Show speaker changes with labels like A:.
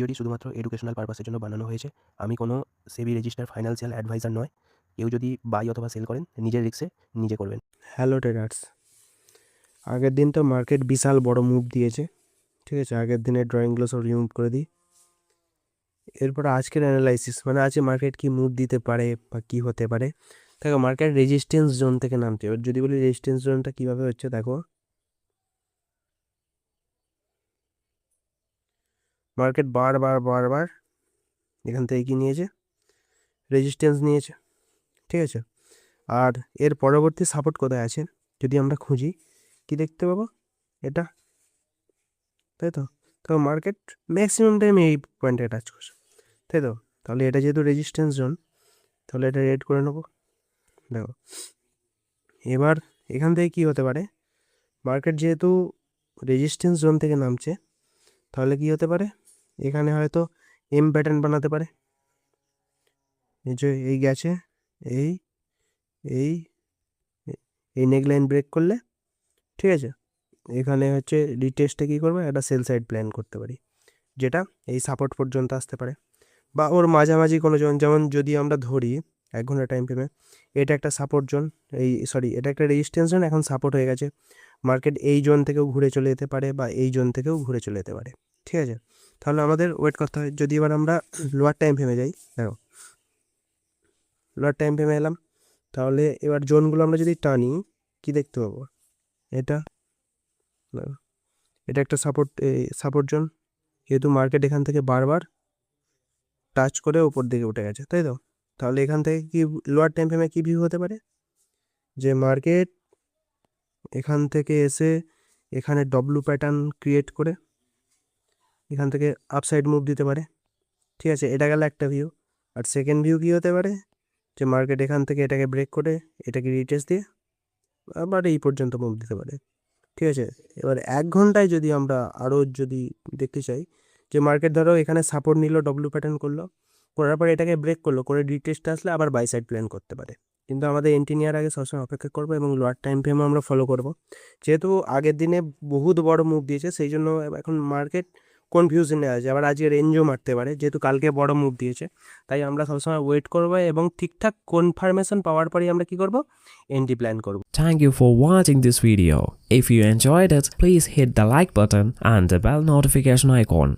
A: ভিডিওটি শুধুমাত্র এডুকেশনাল পারপাসের জন্য বানানো হয়েছে। আমি কোনো সেবি রেজিস্টার ফাইন্যান্সিয়াল অ্যাডভাইজার নয়। কেউ যদি বাই অথবা সেল করেন নিজের রিস্কে নিজে করবেন।
B: হ্যালো ট্রেডার্স, আগের দিন তো মার্কেট বিশাল বড় মুভ দিয়েছে, ঠিক আছে। আগের দিনের ড্রয়িংগুলো সব রিমুভ করে দিই। এরপর আজকের অ্যানালাইসিস, মানে আজকে মার্কেট কি মুভ দিতে পারে বা কী হতে পারে। দেখো, মার্কেট রেজিস্ট্যান্স জোন থেকে নামতে হবে। যদি বলি রেজিস্ট্যান্স জোনটা কীভাবে হচ্ছে, দেখো মার্কেট বারবার এখান থেকে কি নিয়েছে, রেজিস্ট্যান্স নিয়েছে, ঠিক আছে। আর এর পরবর্তী সাপোর্ট কোথায় আছে যদি আমরা খুঁজি, কি দেখতে পাবো, এটা, তাই তো। তো মার্কেট ম্যাক্সিমাম টাইম এই পয়েন্টে টাচ করছে, তাই তো। তাহলে এটা যেহেতু রেজিস্ট্যান্স জোন, তাহলে এটা রেড করে নেবো। দেখো এবার এখান থেকে কি হতে পারে, মার্কেট যেহেতু রেজিস্ট্যান্স জোন থেকে নামছে, তাহলে কি হতে পারে, এখানে হয়তো এম প্যাটার্ন বানাতে পারে। এই যে এই গেছে, এই এই এই নেকলাইন ব্রেক করলে, ঠিক আছে, এখানে হচ্ছে রিটেস্টে কী করবে, একটা সেল সাইড প্ল্যান করতে পারি, যেটা এই সাপোর্ট পর্যন্ত আসতে পারে বা ওর মাঝামাঝি কোনো জোন। যেমন যদি আমরা ধরি 1 ঘন্টা টাইম ফ্রেমে, এটা একটা সাপোর্ট জোন, এটা একটা রেজিস্ট্যান্স জোন, এখন সাপোর্ট হয়ে গেছে। মার্কেট এই জোন থেকেও ঘুরে চলে যেতে পারে বা এই জোন থেকেও ঘুরে চলে যেতে পারে, ঠিক আছে। তাহলে আমাদের ওয়েট করতে হয়। যদি এবার আমরা লোয়ার টাইম ফ্রেমে যাই, দেখো লোয়ার টাইম ফ্রেমে এলাম, তাহলে এবার জোনগুলো আমরা যদি টানি, কি দেখতে পাবো, এটা এটা একটা সাপোর্ট জোন, যেহেতু মার্কেট এখান থেকে বারবার টাচ করে উপর দিকে উঠে গেছে, তাই তো। তাহলে এখান থেকে কি লোয়ার টাইম ফ্রেমে কী ভিউ হতে পারে, যে মার্কেট এখান থেকে এসে এখানে ডব্লু প্যাটার্ন ক্রিয়েট করে এখান থেকে আপসাইড মুভ দিতে পারে, ঠিক আছে। এটা গেল একটা ভিউ। আর সেকেন্ড ভিউ কী হতে পারে, যে মার্কেট এখান থেকে এটাকে ব্রেক করে এটাকে রিটেস্ট দিয়ে আবার এই পর্যন্ত মুভ দিতে পারে, ঠিক আছে। এবার 1 ঘন্টায় যদি আমরা আরও যদি দেখতে চাই, যে মার্কেট ধরো এখানে সাপোর্ট নিল, ডব্লু প্যাটার্ন করলো, করার পরে এটাকে ব্রেক করলো, করে রিটেস্ট আসলে আবার বাই সাইড প্ল্যান করতে পারে। কিন্তু আমাদের এন্ট্রি নেওয়ার আগে সবসময় অপেক্ষা করবো এবং লোয়ার টাইম ফ্রেমও আমরা ফলো করব। যেহেতু আগের দিনে বহুত বড় মুভ দিয়েছে, সেই জন্য এখন মার্কেট কনফিউশনে আছে। আবার আজকে রেঞ্জও মারতে পারে, যেহেতু কালকে বড় মুভ দিয়েছে। তাই আমরা সবসময় ওয়েট করবো এবং ঠিকঠাক কনফার্মেশন পাওয়ার পরেই আমরা কি করব, এন্ট্রি প্ল্যান করব।
C: Thank you for watching this video. If you enjoyed it, please hit the like button and the bell notification icon.